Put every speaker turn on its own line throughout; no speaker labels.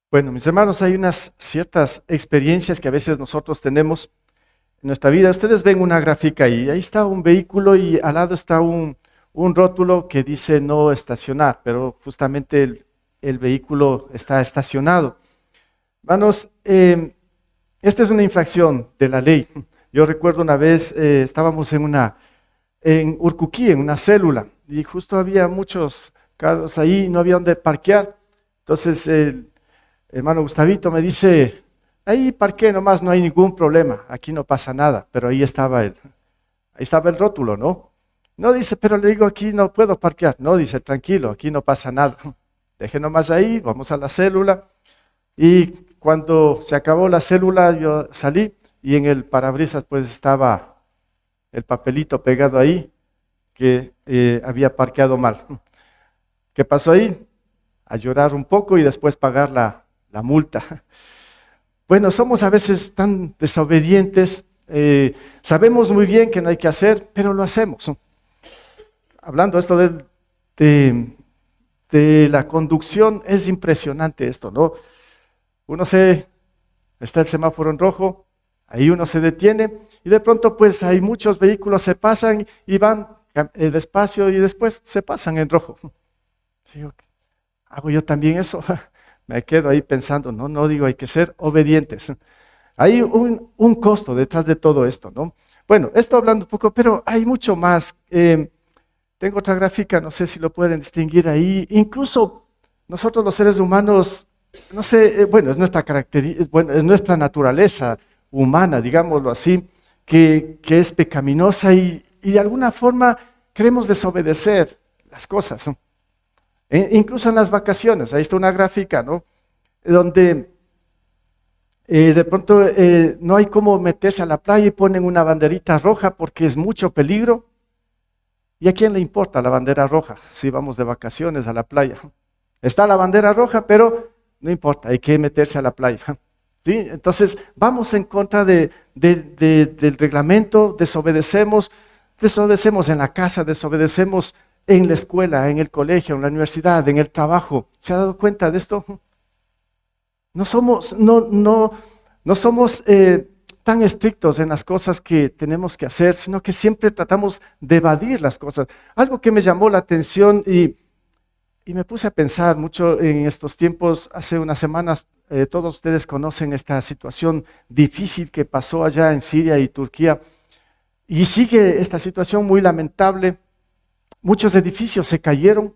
Bueno, mis hermanos, hay unas ciertas experiencias que a veces nosotros tenemos en nuestra vida. Ustedes ven una gráfica ahí está un vehículo y al lado está un rótulo que dice no estacionar, pero justamente el vehículo está estacionado. Hermanos, esta es una infracción de la ley. Yo recuerdo una vez, estábamos en Urcuquí, en una célula, y justo había muchos carros ahí, no había donde parquear. Entonces el hermano Gustavito me dice, ahí parqué nomás, no hay ningún problema, aquí no pasa nada, pero ahí estaba el rótulo, ¿no? No dice, pero le digo, aquí no puedo parquear. No, dice, tranquilo, aquí no pasa nada. Deje nomás ahí, vamos a la célula. Y cuando se acabó la célula, yo salí y en el parabrisas pues estaba el papelito pegado ahí que había parqueado mal. ¿Qué pasó ahí? A llorar un poco y después pagar la multa. Bueno, somos a veces tan desobedientes, sabemos muy bien que no hay que hacer, pero lo hacemos. Hablando esto de, de la conducción, es impresionante esto, ¿no? Está el semáforo en rojo, ahí uno se detiene y de pronto pues hay muchos vehículos se pasan y van despacio y después se pasan en rojo. Digo, ¿hago yo también eso? Me quedo ahí pensando, no digo, hay que ser obedientes. Hay un costo detrás de todo esto, ¿no? Bueno, esto hablando un poco, pero hay mucho más. Tengo otra gráfica, no sé si lo pueden distinguir ahí. Incluso nosotros los seres humanos, no sé, bueno, es nuestra característica, bueno, es nuestra naturaleza humana, digámoslo así, que es pecaminosa y de alguna forma queremos desobedecer las cosas, ¿no? Incluso en las vacaciones, ahí está una gráfica, ¿no? Donde de pronto no hay cómo meterse a la playa y ponen una banderita roja porque es mucho peligro. ¿Y a quién le importa la bandera roja si vamos de vacaciones a la playa? Está la bandera roja, pero no importa, hay que meterse a la playa. ¿Sí? Entonces vamos en contra del reglamento, desobedecemos en la casa, desobedecemos en la escuela, en el colegio, en la universidad, en el trabajo. ¿Se ha dado cuenta de esto? No somos tan estrictos en las cosas que tenemos que hacer, sino que siempre tratamos de evadir las cosas. Algo que me llamó la atención y me puse a pensar mucho en estos tiempos, hace unas semanas, todos ustedes conocen esta situación difícil que pasó allá en Siria y Turquía, y sigue esta situación muy lamentable. Muchos edificios se cayeron,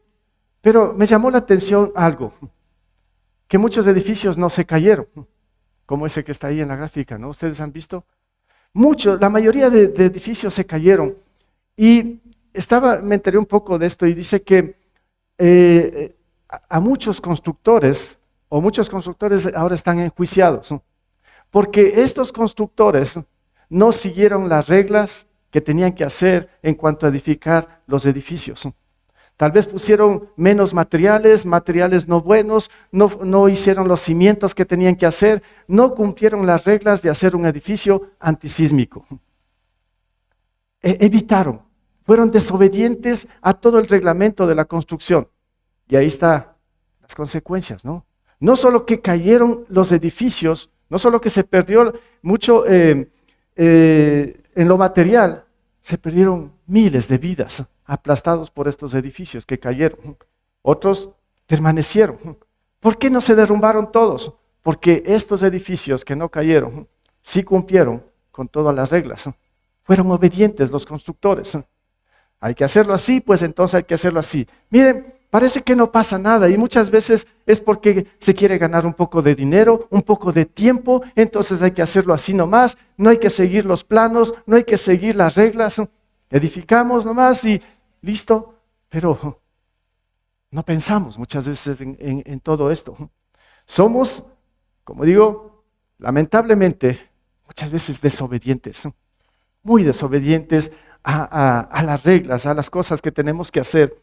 pero me llamó la atención algo, que muchos edificios no se cayeron, como ese que está ahí en la gráfica, ¿no? ¿Ustedes han visto? La mayoría de edificios se cayeron. Y me enteré un poco de esto y dice que a muchos constructores, o muchos constructores ahora están enjuiciados, ¿no? Porque estos constructores no siguieron las reglas que tenían que hacer en cuanto a edificar los edificios. Tal vez pusieron menos materiales no buenos, no hicieron los cimientos que tenían que hacer, no cumplieron las reglas de hacer un edificio antisísmico. Evitaron, fueron desobedientes a todo el reglamento de la construcción. Y ahí están las consecuencias, ¿no? No solo que cayeron los edificios, no solo que se perdió mucho en lo material, se perdieron miles de vidas aplastados por estos edificios que cayeron. Otros permanecieron. ¿Por qué no se derrumbaron todos? Porque estos edificios que no cayeron, sí cumplieron con todas las reglas. Fueron obedientes los constructores. Hay que hacerlo así, pues entonces hay que hacerlo así. Miren, parece que no pasa nada y muchas veces es porque se quiere ganar un poco de dinero, un poco de tiempo, entonces hay que hacerlo así nomás, no hay que seguir los planos, no hay que seguir las reglas, edificamos nomás y listo, pero no pensamos muchas veces en todo esto. Somos, como digo, lamentablemente, muchas veces desobedientes, muy desobedientes a las reglas, a las cosas que tenemos que hacer.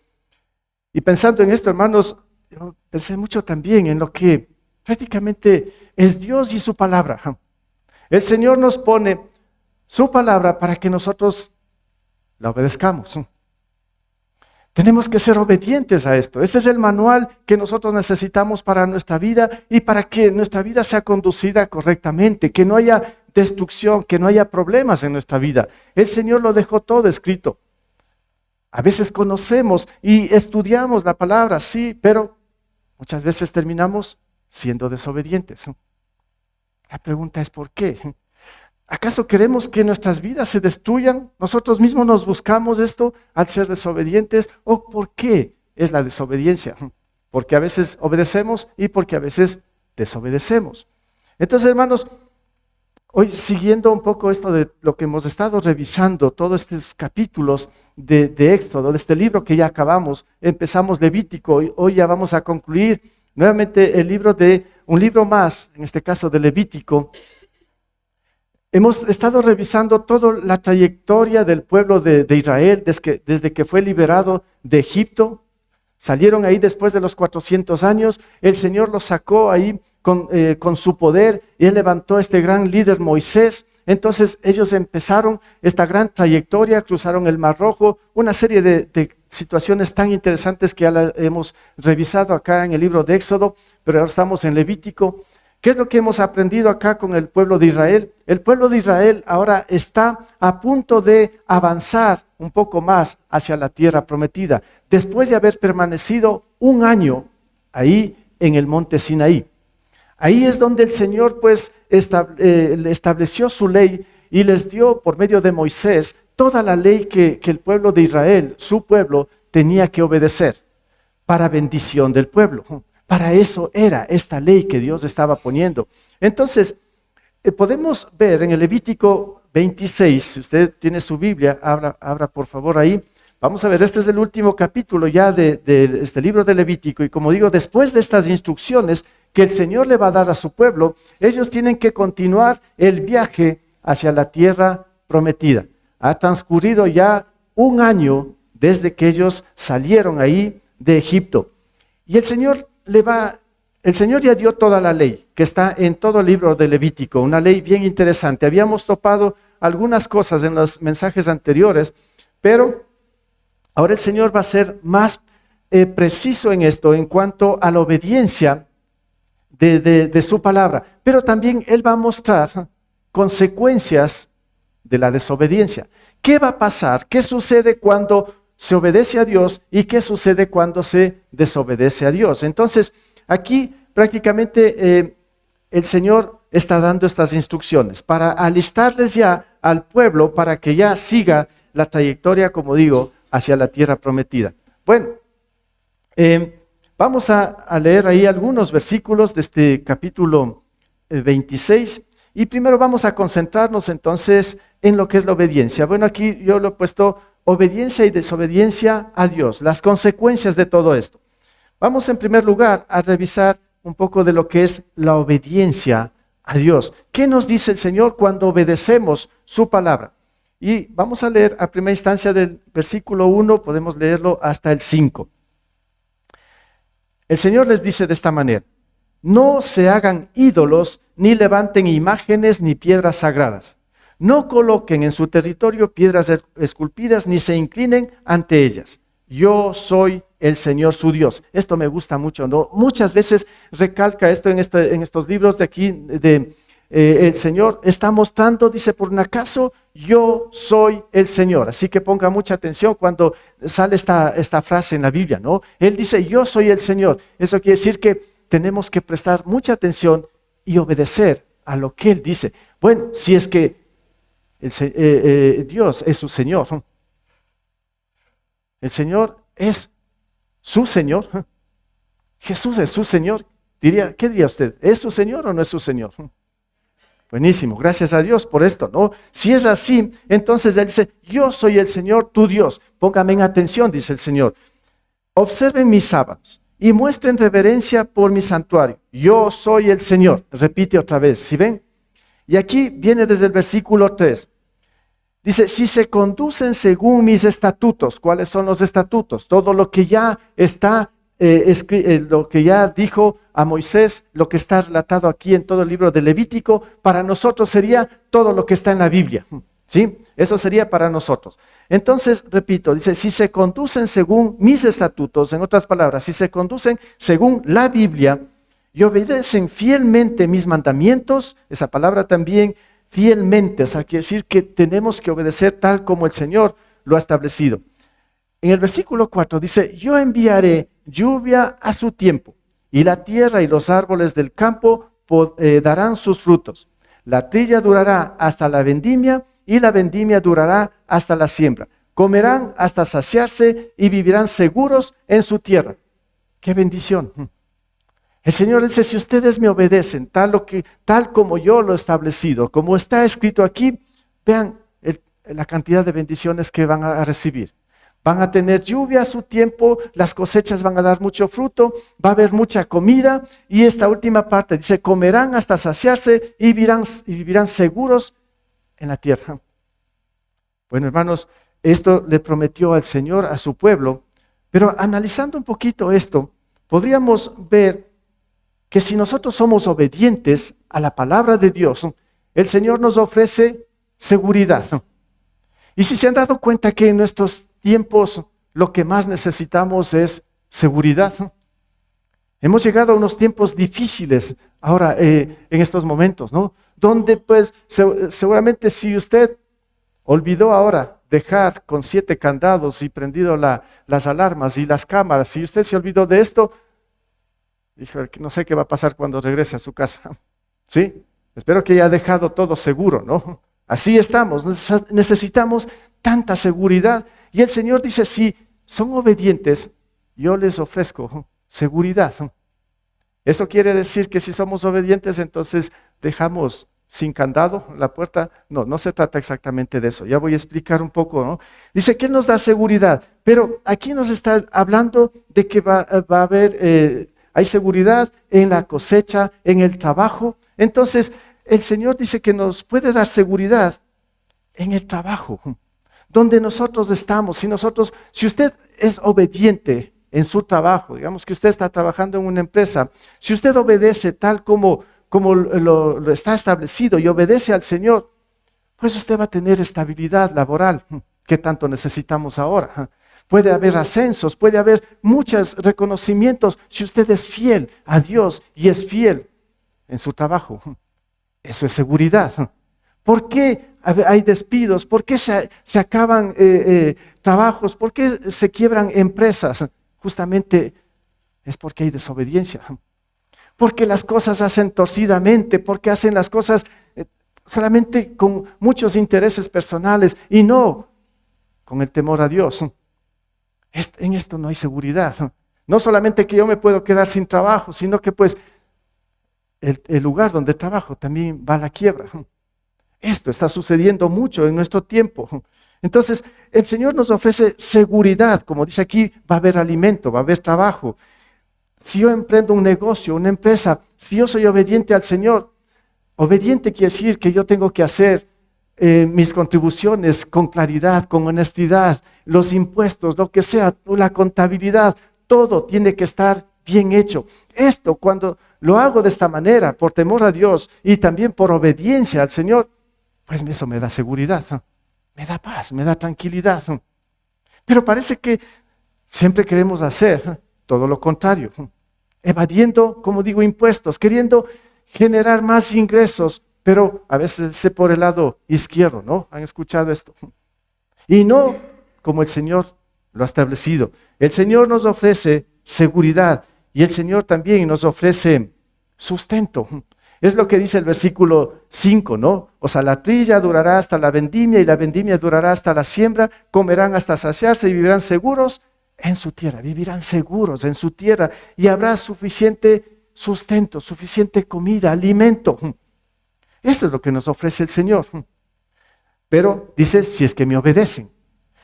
Y pensando en esto, hermanos, yo pensé mucho también en lo que prácticamente es Dios y su palabra. El Señor nos pone su palabra para que nosotros la obedezcamos. Tenemos que ser obedientes a esto. Este es el manual que nosotros necesitamos para nuestra vida y para que nuestra vida sea conducida correctamente, que no haya destrucción, que no haya problemas en nuestra vida. El Señor lo dejó todo escrito. A veces conocemos y estudiamos la palabra, sí, pero muchas veces terminamos siendo desobedientes. La pregunta es ¿por qué? ¿Acaso queremos que nuestras vidas se destruyan? ¿Nosotros mismos nos buscamos esto al ser desobedientes? ¿O por qué es la desobediencia? Porque a veces obedecemos y porque a veces desobedecemos. Entonces, hermanos, hoy siguiendo un poco esto de lo que hemos estado revisando, todos estos capítulos de Éxodo, de este libro que ya acabamos, empezamos Levítico, y hoy ya vamos a concluir nuevamente el libro un libro más, en este caso de Levítico. Hemos estado revisando toda la trayectoria del pueblo de Israel desde que fue liberado de Egipto. Salieron ahí después de los 400 años. El Señor los sacó ahí con su poder y Él levantó a este gran líder Moisés. Entonces ellos empezaron esta gran trayectoria, cruzaron el Mar Rojo, una serie de situaciones tan interesantes que ya la hemos revisado acá en el libro de Éxodo, pero ahora estamos en Levítico. ¿Qué es lo que hemos aprendido acá con el pueblo de Israel? El pueblo de Israel ahora está a punto de avanzar un poco más hacia la tierra prometida, después de haber permanecido un año ahí en el monte Sinaí. Ahí es donde el Señor pues estableció su ley y les dio por medio de Moisés toda la ley que el pueblo de Israel, su pueblo, tenía que obedecer para bendición del pueblo. Para eso era esta ley que Dios estaba poniendo. Entonces, podemos ver en el Levítico 26, si usted tiene su Biblia, abra por favor ahí. Vamos a ver, este es el último capítulo ya de este libro de Levítico. Y como digo, después de estas instrucciones que el Señor le va a dar a su pueblo, ellos tienen que continuar el viaje hacia la tierra prometida. Ha transcurrido ya un año desde que ellos salieron ahí de Egipto. Y el Señor ya dio toda la ley que está en todo el libro de Levítico, una ley bien interesante. Habíamos topado algunas cosas en los mensajes anteriores, pero ahora el Señor va a ser más preciso en esto en cuanto a la obediencia de su palabra, pero también Él va a mostrar consecuencias de la desobediencia. ¿Qué va a pasar? ¿Qué sucede cuando se obedece a Dios y qué sucede cuando se desobedece a Dios? Entonces, aquí prácticamente el Señor está dando estas instrucciones para alistarles ya al pueblo para que ya siga la trayectoria, como digo, hacia la tierra prometida. Bueno, vamos a leer ahí algunos versículos de este capítulo 26 y primero vamos a concentrarnos entonces en lo que es la obediencia. Bueno, aquí yo lo he puesto obediencia y desobediencia a Dios, las consecuencias de todo esto. Vamos en primer lugar a revisar un poco de lo que es la obediencia a Dios. ¿Qué nos dice el Señor cuando obedecemos su palabra? Y vamos a leer a primera instancia del versículo 1, podemos leerlo hasta el 5. El Señor les dice de esta manera: no se hagan ídolos, ni levanten imágenes ni piedras sagradas. No coloquen en su territorio piedras esculpidas, ni se inclinen ante ellas. Yo soy el Señor su Dios. Esto me gusta mucho, ¿no? Muchas veces recalca esto en estos libros de aquí, el Señor está mostrando, dice, por un acaso yo soy el Señor. Así que ponga mucha atención cuando sale esta frase en la Biblia, ¿no? Él dice, yo soy el Señor. Eso quiere decir que tenemos que prestar mucha atención y obedecer a lo que Él dice. Bueno, si es que Dios es su Señor. El Señor es su Señor. Jesús es su Señor. ¿Qué diría usted? ¿Es su Señor o no es su Señor? Buenísimo, gracias a Dios por esto, ¿no? Si es así, entonces Él dice, yo soy el Señor, tu Dios. Póngame en atención, dice el Señor. Observen mis sábados y muestren reverencia por mi santuario. Yo soy el Señor. Repite otra vez, ¿sí ven? Y aquí viene desde el versículo 3. Dice, si se conducen según mis estatutos. ¿Cuáles son los estatutos? Todo lo que ya está lo que ya dijo a Moisés, lo que está relatado aquí en todo el libro de Levítico, para nosotros sería todo lo que está en la Biblia. ¿Sí? Eso sería para nosotros. Entonces, repito, dice, si se conducen según mis estatutos, en otras palabras, si se conducen según la Biblia y obedecen fielmente mis mandamientos, esa palabra también, fielmente, o sea, quiere decir que tenemos que obedecer tal como el Señor lo ha establecido. En el versículo 4 dice, yo enviaré lluvia a su tiempo, y la tierra y los árboles del campo darán sus frutos. La trilla durará hasta la vendimia, y la vendimia durará hasta la siembra. Comerán hasta saciarse y vivirán seguros en su tierra. ¡Qué bendición! El Señor dice, si ustedes me obedecen tal como yo lo he establecido, como está escrito aquí, vean la cantidad de bendiciones que van a recibir. Van a tener lluvia a su tiempo, las cosechas van a dar mucho fruto, va a haber mucha comida, y esta última parte dice, comerán hasta saciarse y vivirán seguros en la tierra. Bueno, hermanos, esto le prometió al Señor a su pueblo, pero analizando un poquito esto, podríamos ver que si nosotros somos obedientes a la palabra de Dios, el Señor nos ofrece seguridad. Y si se han dado cuenta que en nuestros tiempos lo que más necesitamos es seguridad. Hemos llegado a unos tiempos difíciles ahora en estos momentos, ¿no? Donde pues seguramente si usted olvidó ahora dejar con 7 candados y prendido las alarmas y las cámaras, si usted se olvidó de esto, no sé qué va a pasar cuando regrese a su casa. ¿Sí? Espero que haya dejado todo seguro, ¿no? Así estamos, necesitamos tanta seguridad. Y el Señor dice, si son obedientes, yo les ofrezco seguridad. Eso quiere decir que si somos obedientes, entonces dejamos sin candado la puerta. No se trata exactamente de eso. Ya voy a explicar un poco, ¿no? Dice que Él nos da seguridad, pero aquí nos está hablando de que va a haber, hay seguridad en la cosecha, en el trabajo. Entonces, el Señor dice que nos puede dar seguridad en el trabajo, donde nosotros estamos. Si usted es obediente en su trabajo, digamos que usted está trabajando en una empresa, si usted obedece tal como lo está establecido y obedece al Señor, pues usted va a tener estabilidad laboral, que tanto necesitamos ahora. Puede haber ascensos, puede haber muchos reconocimientos si usted es fiel a Dios y es fiel en su trabajo. Eso es seguridad. ¿Por qué hay despidos? ¿Por qué se acaban trabajos? ¿Por qué se quiebran empresas? Justamente es porque hay desobediencia. Porque las cosas hacen torcidamente, porque hacen las cosas solamente con muchos intereses personales y no con el temor a Dios. En esto no hay seguridad. No solamente que yo me puedo quedar sin trabajo, sino que pues el lugar donde trabajo también va a la quiebra. Esto está sucediendo mucho en nuestro tiempo. Entonces, el Señor nos ofrece seguridad. Como dice aquí, va a haber alimento, va a haber trabajo. Si yo emprendo un negocio, una empresa, si yo soy obediente al Señor, obediente quiere decir que yo tengo que hacer mis contribuciones con claridad, con honestidad, los impuestos, lo que sea, la contabilidad, todo tiene que estar bien hecho. Esto, cuando lo hago de esta manera, por temor a Dios y también por obediencia al Señor, pues eso me da seguridad, me da paz, me da tranquilidad. Pero parece que siempre queremos hacer todo lo contrario, evadiendo, como digo, impuestos, queriendo generar más ingresos, pero a veces por el lado izquierdo, ¿no? ¿Han escuchado esto? Y no como el Señor lo ha establecido. El Señor nos ofrece seguridad y el Señor también nos ofrece sustento. Es lo que dice el versículo 5, ¿no? O sea, la trilla durará hasta la vendimia y la vendimia durará hasta la siembra, comerán hasta saciarse y vivirán seguros en su tierra, vivirán seguros en su tierra y habrá suficiente sustento, suficiente comida, alimento. Eso es lo que nos ofrece el Señor. Pero dice, si es que me obedecen.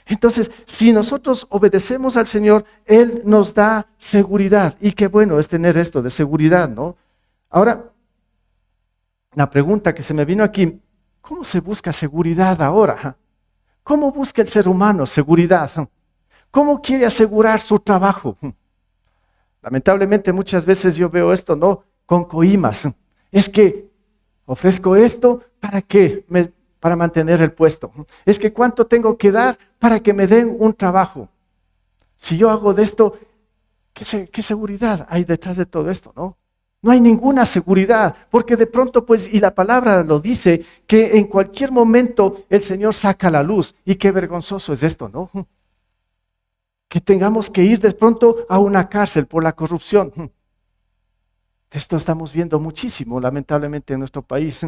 Entonces, si nosotros obedecemos al Señor, Él nos da seguridad. Y qué bueno es tener esto de seguridad, ¿no? Ahora, la pregunta que se me vino aquí, ¿cómo se busca seguridad ahora? ¿Cómo busca el ser humano seguridad? ¿Cómo quiere asegurar su trabajo? Lamentablemente muchas veces yo veo esto, ¿no? Con coimas. Es que ofrezco esto para que para mantener el puesto. Es que cuánto tengo que dar para que me den un trabajo. Si yo hago de esto, ¿qué seguridad hay detrás de todo esto, no? No hay ninguna seguridad, porque de pronto, pues, y la palabra lo dice, que en cualquier momento el Señor saca la luz. Y qué vergonzoso es esto, ¿no? Que tengamos que ir de pronto a una cárcel por la corrupción. Esto estamos viendo muchísimo, lamentablemente, en nuestro país.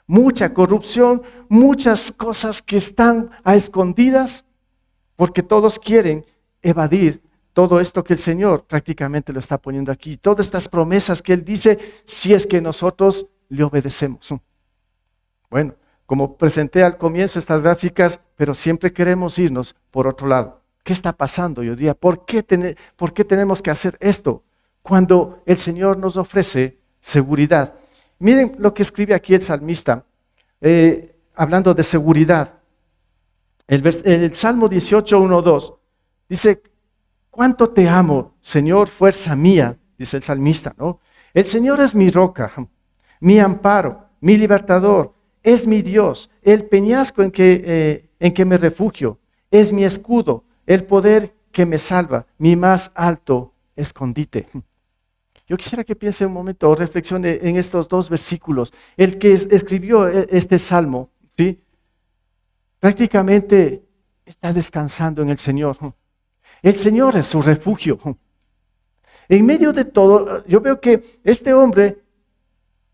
Mucha corrupción, muchas cosas que están a escondidas, porque todos quieren evadir todo esto que el Señor prácticamente lo está poniendo aquí. Todas estas promesas que Él dice, si es que nosotros le obedecemos. Bueno, como presenté al comienzo estas gráficas, pero siempre queremos irnos por otro lado. ¿Qué está pasando hoy día? ¿Por qué tenemos que hacer esto cuando el Señor nos ofrece seguridad? Miren lo que escribe aquí el salmista, hablando de seguridad. El Salmo 18, 1, 2, dice, ¿cuánto te amo, Señor, fuerza mía? Dice el salmista, ¿no? El Señor es mi roca, mi amparo, mi libertador, es mi Dios, el peñasco en que me refugio, es mi escudo, el poder que me salva, mi más alto escondite. Yo quisiera que piense un momento o reflexione en estos dos versículos. El que escribió este salmo, ¿sí? Prácticamente está descansando en el Señor. El Señor es su refugio. En medio de todo, yo veo que este hombre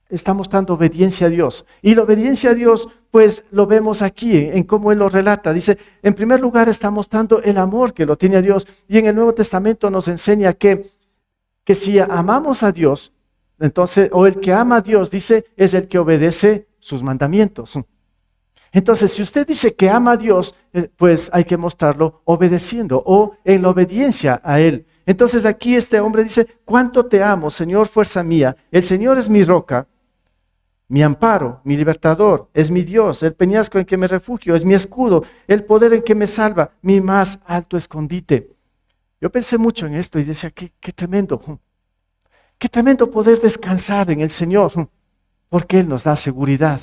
está mostrando obediencia a Dios. Y la obediencia a Dios, pues lo vemos aquí en cómo Él lo relata. Dice, en primer lugar está mostrando el amor que lo tiene a Dios. Y en el Nuevo Testamento nos enseña que si amamos a Dios, entonces, o el que ama a Dios, dice, es el que obedece sus mandamientos. Entonces, si usted dice que ama a Dios, pues hay que mostrarlo obedeciendo o en la obediencia a Él. Entonces aquí este hombre dice, ¿cuánto te amo, Señor, fuerza mía? El Señor es mi roca, mi amparo, mi libertador, es mi Dios, el peñasco en que me refugio, es mi escudo, el poder en que me salva, mi más alto escondite. Yo pensé mucho en esto y decía, qué tremendo poder descansar en el Señor, porque Él nos da seguridad.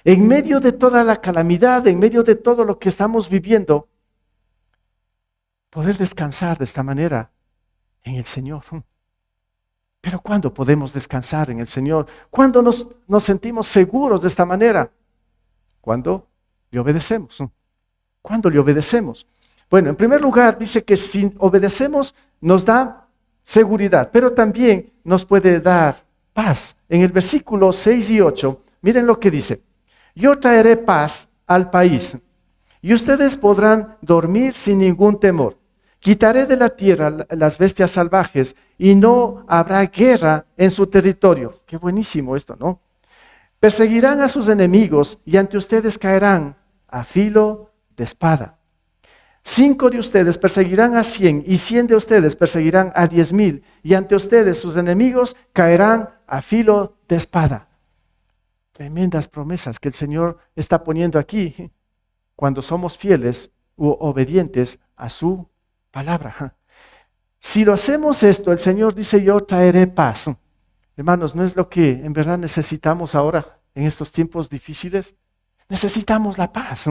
En medio de toda la calamidad, en medio de todo lo que estamos viviendo, poder descansar de esta manera en el Señor. Pero ¿cuándo podemos descansar en el Señor? ¿Cuándo nos sentimos seguros de esta manera? Cuando le obedecemos. ¿Cuándo le obedecemos? Bueno, en primer lugar dice que si obedecemos nos da seguridad, pero también nos puede dar paz. En el versículo 6 y 8, miren lo que dice. Yo traeré paz al país y ustedes podrán dormir sin ningún temor. Quitaré de la tierra las bestias salvajes y no habrá guerra en su territorio. Qué buenísimo esto, ¿no? Perseguirán a sus enemigos y ante ustedes caerán a filo de espada. 5 de ustedes perseguirán a 100 y 100 de ustedes perseguirán a 10,000 y ante ustedes sus enemigos caerán a filo de espada. Tremendas promesas que el Señor está poniendo aquí cuando somos fieles u obedientes a su palabra. Si lo hacemos esto, el Señor dice, yo traeré paz. Hermanos, ¿no es lo que en verdad necesitamos ahora en estos tiempos difíciles? Necesitamos la paz.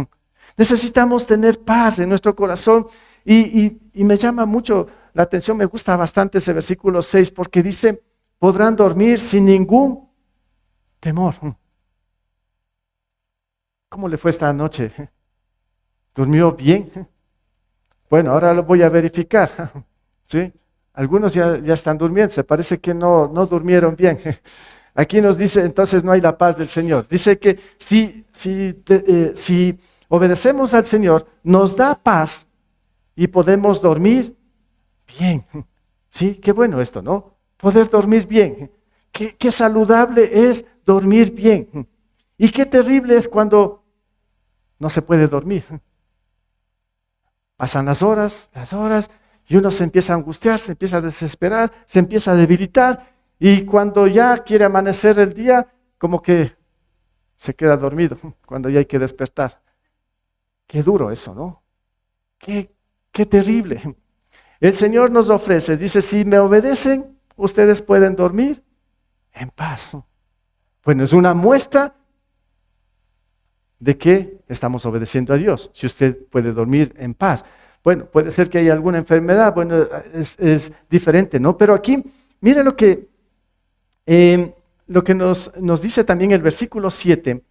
Necesitamos tener paz en nuestro corazón. Y me llama mucho la atención, me gusta bastante ese versículo 6, porque dice, podrán dormir sin ningún temor. ¿Cómo le fue esta noche? ¿Durmió bien? Bueno, ahora lo voy a verificar. ¿Sí? Algunos ya están durmiendo, se parece que no durmieron bien. Aquí nos dice, entonces no hay la paz del Señor. Dice que si obedecemos al Señor, nos da paz y podemos dormir bien. Sí, qué bueno esto, ¿no? Poder dormir bien. Qué saludable es dormir bien. Y qué terrible es cuando no se puede dormir. Pasan las horas, y uno se empieza a angustiar, se empieza a desesperar, se empieza a debilitar, y cuando ya quiere amanecer el día, como que se queda dormido, cuando ya hay que despertar. Qué duro eso, ¿no? Qué terrible. El Señor nos ofrece, dice, si me obedecen, ustedes pueden dormir en paz. Bueno, es una muestra de que estamos obedeciendo a Dios. Si usted puede dormir en paz. Bueno, puede ser que haya alguna enfermedad, bueno, es diferente, ¿no? Pero aquí, mire lo que nos dice también el versículo 7.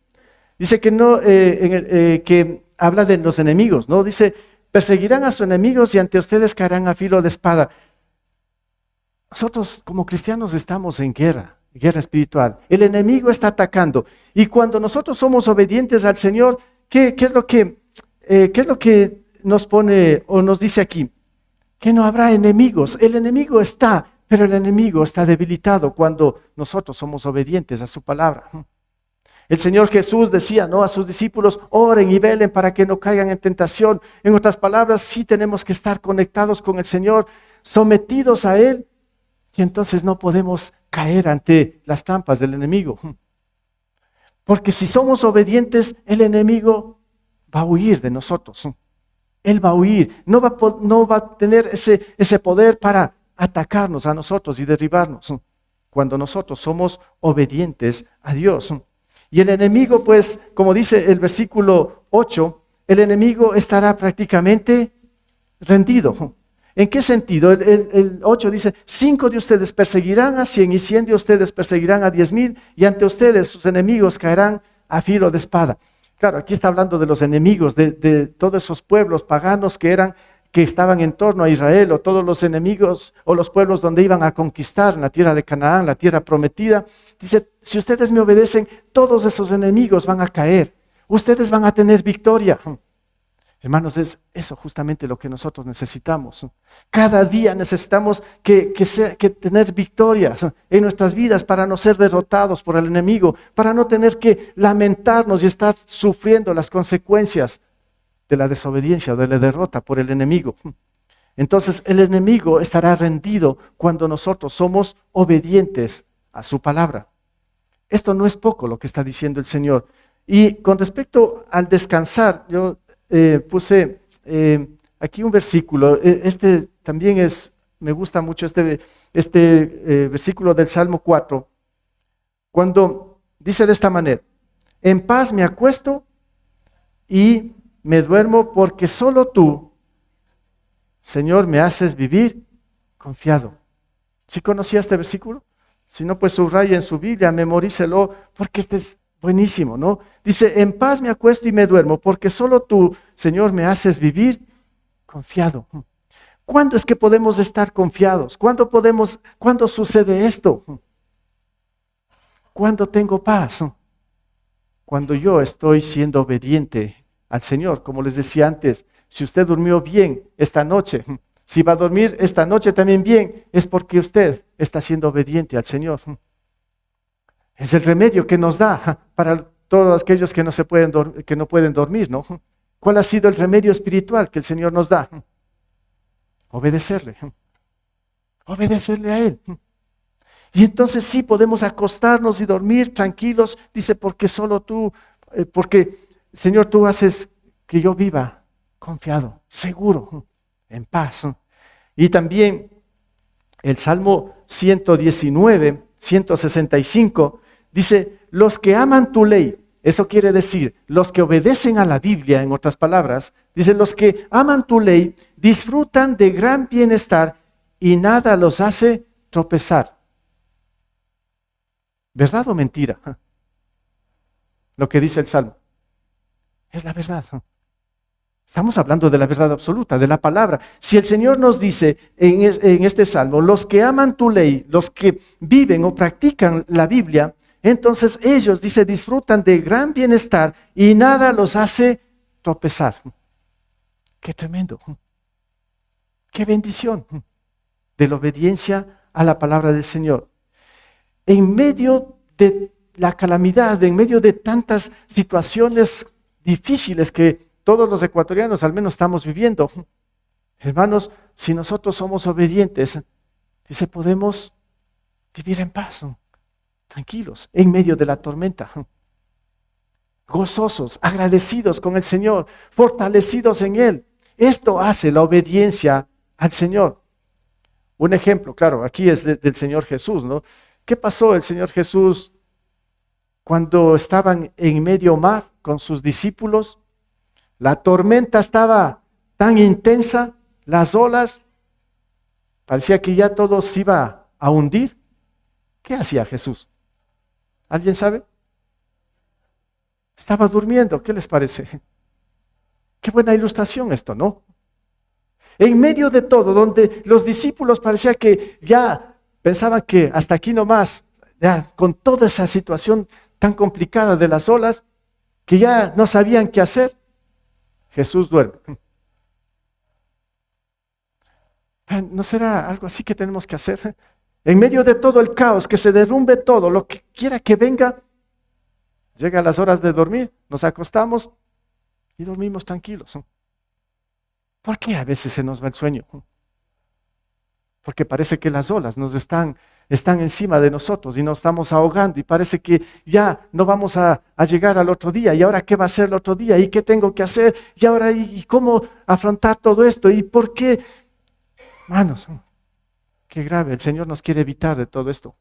Dice que, que habla de los enemigos, ¿no? Dice, perseguirán a sus enemigos y ante ustedes caerán a filo de espada. Nosotros como cristianos estamos en guerra espiritual. El enemigo está atacando. Y cuando nosotros somos obedientes al Señor, ¿qué es lo que nos pone o nos dice aquí? Que no habrá enemigos. El enemigo está, pero el enemigo está debilitado cuando nosotros somos obedientes a su palabra. El Señor Jesús decía, ¿no?, a sus discípulos, oren y velen para que no caigan en tentación. En otras palabras, sí tenemos que estar conectados con el Señor, sometidos a Él, y entonces no podemos caer ante las trampas del enemigo. Porque si somos obedientes, el enemigo va a huir de nosotros. Él va a huir, no va a tener ese poder para atacarnos a nosotros y derribarnos cuando nosotros somos obedientes a Dios. Y el enemigo, pues, como dice el versículo 8, el enemigo estará prácticamente rendido. ¿En qué sentido? El 8 dice, 5 de ustedes perseguirán a 100 y 100 de ustedes perseguirán a 10,000 y ante ustedes sus enemigos caerán a filo de espada. Claro, aquí está hablando de los enemigos, de todos esos pueblos paganos que estaban en torno a Israel, o todos los enemigos o los pueblos donde iban a conquistar la tierra de Canaán, la tierra prometida. Dice, si ustedes me obedecen, todos esos enemigos van a caer, ustedes van a tener victoria. Hermanos, es eso justamente lo que nosotros necesitamos. Cada día necesitamos que tener victorias en nuestras vidas para no ser derrotados por el enemigo, para no tener que lamentarnos y estar sufriendo las consecuencias de la desobediencia o de la derrota por el enemigo. Entonces el enemigo estará rendido cuando nosotros somos obedientes a su palabra. Esto no es poco lo que está diciendo el Señor. Y con respecto al descansar, yo puse aquí un versículo. Este también me gusta mucho este versículo del Salmo 4, cuando dice de esta manera: en paz me acuesto y me duermo porque solo tú, Señor, me haces vivir confiado. ¿Sí conocía este versículo? Si no, pues subraya en su Biblia, memorícelo, porque este es buenísimo, ¿no? Dice, en paz me acuesto y me duermo, porque solo tú, Señor, me haces vivir confiado. ¿Cuándo es que podemos estar confiados? ¿Cuándo sucede esto? ¿Cuándo tengo paz? Cuando yo estoy siendo obediente al Señor. Como les decía antes, si usted durmió bien esta noche, si va a dormir esta noche también bien, es porque usted está siendo obediente al Señor. Es el remedio que nos da para todos aquellos que no pueden dormir, ¿no? ¿Cuál ha sido el remedio espiritual que el Señor nos da? Obedecerle. Obedecerle a Él. Y entonces sí podemos acostarnos y dormir tranquilos, dice, porque solo tú, porque Señor, tú haces que yo viva confiado, seguro, en paz. Y también el Salmo 119, 165, dice, los que aman tu ley, eso quiere decir, los que obedecen a la Biblia, en otras palabras, dice, los que aman tu ley disfrutan de gran bienestar y nada los hace tropezar. ¿Verdad o mentira? Lo que dice el Salmo. Es la verdad. Estamos hablando de la verdad absoluta, de la palabra. Si el Señor nos dice en este Salmo, los que aman tu ley, los que viven o practican la Biblia, entonces ellos, dice, disfrutan de gran bienestar y nada los hace tropezar. Qué tremendo. Qué bendición de la obediencia a la palabra del Señor. En medio de la calamidad, en medio de tantas situaciones difíciles que todos los ecuatorianos al menos estamos viviendo, hermanos, si nosotros somos obedientes, dice, podemos vivir en paz, tranquilos, en medio de la tormenta, gozosos, agradecidos con el Señor, fortalecidos en Él. Esto hace la obediencia al Señor. Un ejemplo, claro, aquí es del Señor Jesús, ¿no? ¿Qué pasó el Señor Jesús cuando estaban en medio mar con sus discípulos. La tormenta estaba tan intensa, las olas, parecía que ya todo se iba a hundir. ¿Qué hacía Jesús? ¿Alguien sabe? Estaba durmiendo, ¿qué les parece? Qué buena ilustración esto, ¿no? En medio de todo, donde los discípulos parecía que ya pensaban que hasta aquí nomás, ya con toda esa situación tan complicada de las olas, que ya no sabían qué hacer, Jesús duerme. ¿No será algo así que tenemos que hacer? En medio de todo el caos, que se derrumbe todo, lo que quiera que venga, llegan las horas de dormir, nos acostamos y dormimos tranquilos. ¿Por qué a veces se nos va el sueño? Porque parece que las olas nos están encima de nosotros y nos estamos ahogando y parece que ya no vamos a llegar al otro día. ¿Y ahora qué va a ser el otro día? ¿Y qué tengo que hacer? ¿Y ahora y cómo afrontar todo esto? ¿Y por qué? Hermanos, qué grave, el Señor nos quiere evitar de todo esto.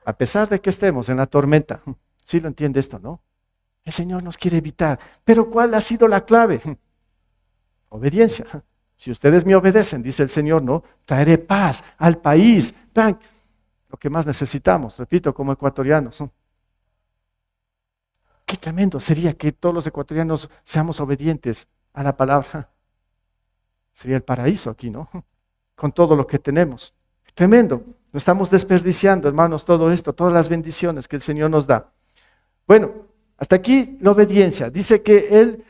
A pesar de que estemos en la tormenta, sí lo entiende esto, ¿no? El Señor nos quiere evitar. Pero ¿cuál ha sido la clave? Obediencia. Si ustedes me obedecen, dice el Señor, ¿no? Traeré paz al país. Lo que más necesitamos, repito, como ecuatorianos. Qué tremendo sería que todos los ecuatorianos seamos obedientes a la palabra. Sería el paraíso aquí, ¿no? Con todo lo que tenemos. Tremendo. No estamos desperdiciando, hermanos, todo esto, todas las bendiciones que el Señor nos da. Bueno, hasta aquí la obediencia. Dice que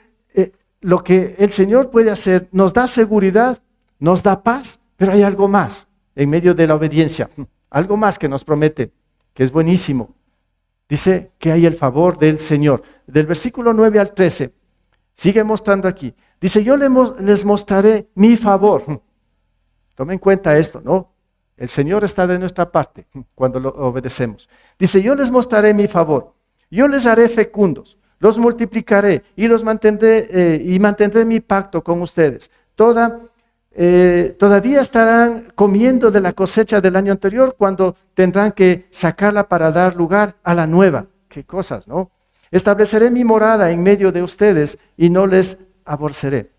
lo que el Señor puede hacer nos da seguridad, nos da paz, pero hay algo más en medio de la obediencia. Algo más que nos promete, que es buenísimo. Dice que hay el favor del Señor. Del versículo 9 al 13, sigue mostrando aquí. Dice, yo les mostraré mi favor. Tomen en cuenta esto, ¿no? El Señor está de nuestra parte cuando lo obedecemos. Dice, yo les mostraré mi favor. Yo les haré fecundos, los multiplicaré y los mantendré y mantendré mi pacto con ustedes. Todavía estarán comiendo de la cosecha del año anterior cuando tendrán que sacarla para dar lugar a la nueva. Qué cosas, ¿no? Estableceré mi morada en medio de ustedes y no les aborreceré.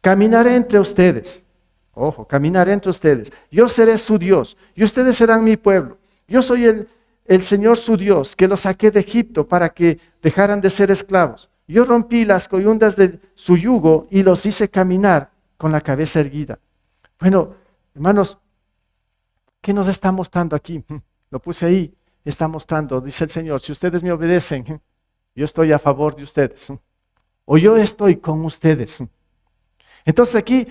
Caminaré entre ustedes. Ojo, caminaré entre ustedes. Yo seré su Dios y ustedes serán mi pueblo. Yo soy el Señor su Dios, que los saqué de Egipto para que dejaran de ser esclavos. Yo rompí las coyundas de su yugo y los hice caminar con la cabeza erguida. Bueno, hermanos, ¿qué nos está mostrando aquí? Lo puse ahí, está mostrando, dice el Señor, si ustedes me obedecen, yo estoy a favor de ustedes. O yo estoy con ustedes. Entonces aquí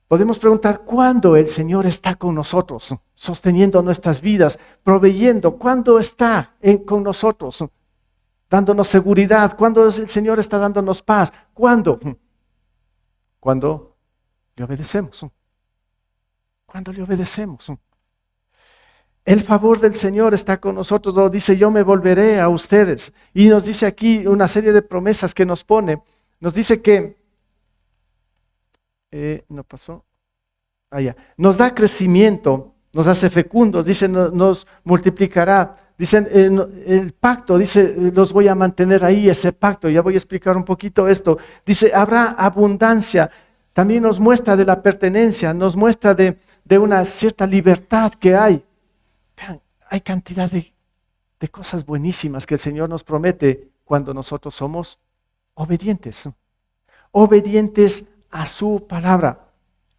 podemos preguntar, ¿cuándo el Señor está con nosotros, sosteniendo nuestras vidas, proveyendo? ¿Cuándo está con nosotros, dándonos seguridad? ¿Cuándo el Señor está dándonos paz? ¿Cuándo? Cuando le obedecemos. Cuando le obedecemos. El favor del Señor está con nosotros. Lo dice, yo me volveré a ustedes. Y nos dice aquí una serie de promesas que nos pone. Nos dice que no pasó. Nos da crecimiento, nos hace fecundos, dice, nos multiplicará. Dicen, el pacto, dice, los voy a mantener ahí, ese pacto. Ya voy a explicar un poquito esto. Dice, habrá abundancia. También nos muestra de la pertenencia, nos muestra de una cierta libertad que hay. Vean, hay cantidad de cosas buenísimas que el Señor nos promete cuando nosotros somos obedientes. Obedientes a su palabra.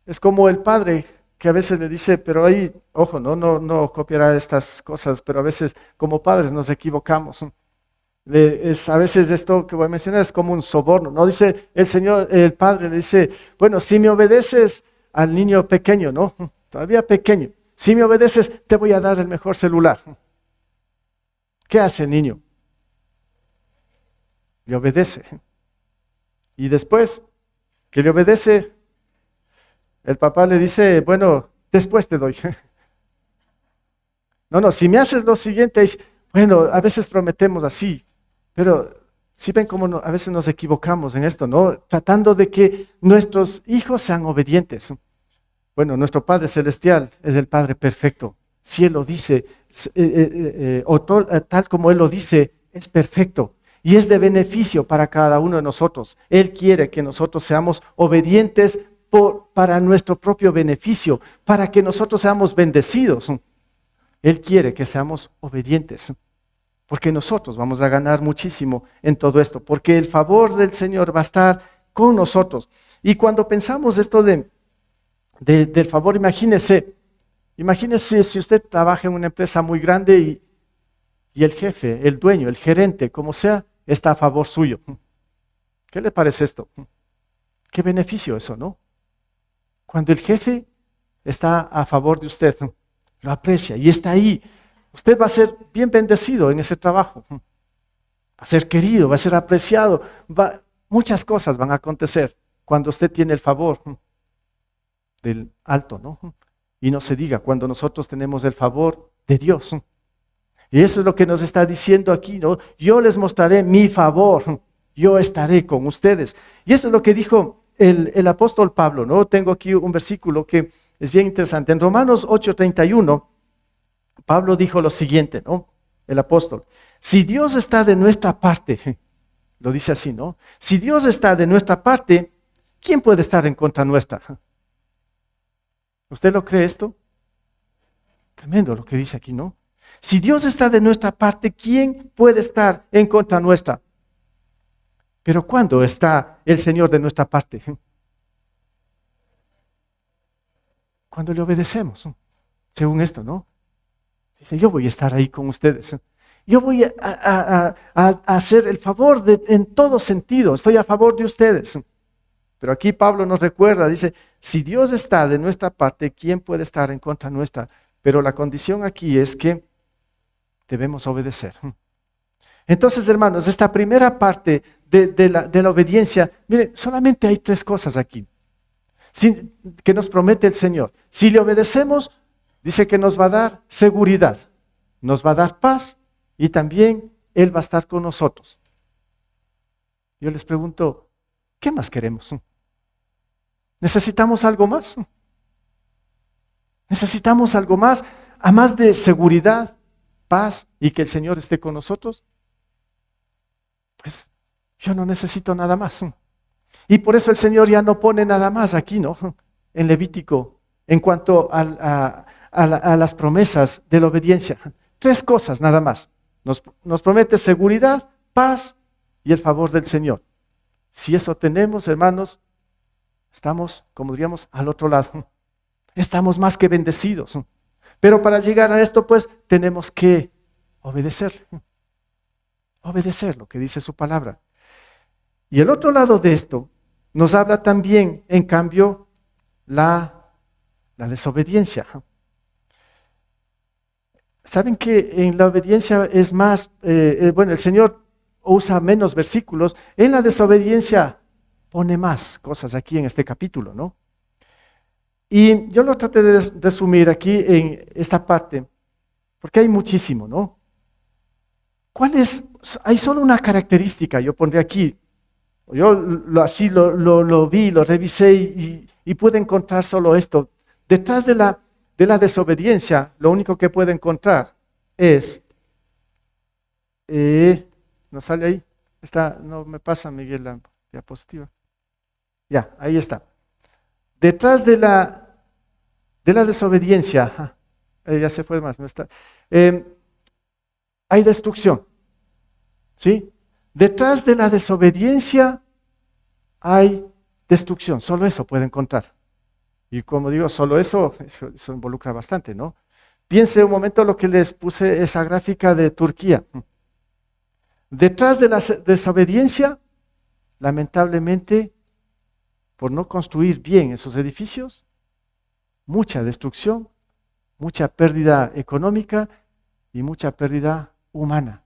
Es como el padre que a veces le dice, pero ahí, ojo, no copiará estas cosas, pero a veces como padres nos equivocamos. A veces esto que voy a mencionar es como un soborno, ¿no? Dice el Señor, el padre le dice, bueno, si me obedeces al niño pequeño, ¿no? Todavía pequeño, si me obedeces te voy a dar el mejor celular. ¿Qué hace el niño? Le obedece. Y después que le obedece, el papá le dice, bueno, después te doy. No, si me haces lo siguiente, bueno, a veces prometemos así, pero si ven cómo a veces nos equivocamos en esto, ¿no? Tratando de que nuestros hijos sean obedientes. Bueno, nuestro Padre Celestial es el Padre perfecto. Si Él lo dice, tal como Él lo dice, es perfecto. y es de beneficio para cada uno de nosotros. Él quiere que nosotros seamos obedientes para nuestro propio beneficio, para que nosotros seamos bendecidos. Él quiere que seamos obedientes, porque nosotros vamos a ganar muchísimo en todo esto, porque el favor del Señor va a estar con nosotros. Y cuando pensamos esto del favor, imagínese si usted trabaja en una empresa muy grande y el jefe, el dueño, el gerente, como sea, está a favor suyo. ¿Qué le parece esto? Qué beneficio eso, ¿no? Cuando el jefe está a favor de usted, lo aprecia y está ahí, usted va a ser bien bendecido en ese trabajo. Va a ser querido, va a ser apreciado. Muchas cosas van a acontecer cuando usted tiene el favor del alto, ¿no? Y no se diga cuando nosotros tenemos el favor de Dios. Y eso es lo que nos está diciendo aquí, ¿no? Yo les mostraré mi favor, yo estaré con ustedes. Y eso es lo que dijo el apóstol Pablo, ¿no? Tengo aquí un versículo que es bien interesante. En Romanos 8:31, Pablo dijo lo siguiente, ¿no? El apóstol: si Dios está de nuestra parte, lo dice así, ¿no? Si Dios está de nuestra parte, ¿quién puede estar en contra nuestra? ¿Usted lo cree esto? Tremendo lo que dice aquí, ¿no? Si Dios está de nuestra parte, ¿quién puede estar en contra nuestra? Pero ¿cuándo está el Señor de nuestra parte? Cuando le obedecemos, según esto, ¿no? Dice, yo voy a estar ahí con ustedes. Yo voy a hacer el favor en todo sentido. Estoy a favor de ustedes. Pero aquí Pablo nos recuerda, dice, si Dios está de nuestra parte, ¿quién puede estar en contra nuestra? Pero la condición aquí es que debemos obedecer. Entonces, hermanos, esta primera parte de la obediencia, miren, solamente hay 3 cosas aquí que nos promete el Señor. Si le obedecemos, dice que nos va a dar seguridad, nos va a dar paz y también Él va a estar con nosotros. Yo les pregunto, ¿qué más queremos? ¿Necesitamos algo más? ¿Necesitamos algo más? ¿A más de seguridad, paz y que el Señor esté con nosotros? Pues yo no necesito nada más. Y por eso el Señor ya no pone nada más aquí, ¿no? En Levítico, en cuanto a las promesas de la obediencia. 3 cosas nada más. Nos promete seguridad, paz y el favor del Señor. Si eso tenemos, hermanos, estamos, como diríamos, al otro lado. Estamos más que bendecidos. Pero para llegar a esto, pues, tenemos que obedecer. Obedecer lo que dice su palabra. Y el otro lado de esto nos habla también, en cambio, la desobediencia. ¿Saben que en la obediencia es más, el Señor usa menos versículos, en la desobediencia pone más cosas aquí en este capítulo, ¿no? Y yo lo traté de resumir aquí en esta parte, porque hay muchísimo, ¿no? Hay solo una característica, yo pondré aquí, yo así lo vi, lo revisé y pude encontrar solo esto. Detrás de la desobediencia, lo único que puedo encontrar es, ¿no sale ahí? No me pasa, Miguel, la diapositiva. Ya, ahí está. Detrás de la desobediencia, ya se fue más, no está. Hay destrucción, ¿sí? Detrás de la desobediencia hay destrucción, solo eso puede encontrar. Y como digo, solo eso involucra bastante, ¿no? Piense un momento lo que les puse, esa gráfica de Turquía. Detrás de la desobediencia, lamentablemente, por no construir bien esos edificios, mucha destrucción, mucha pérdida económica y mucha pérdida humana.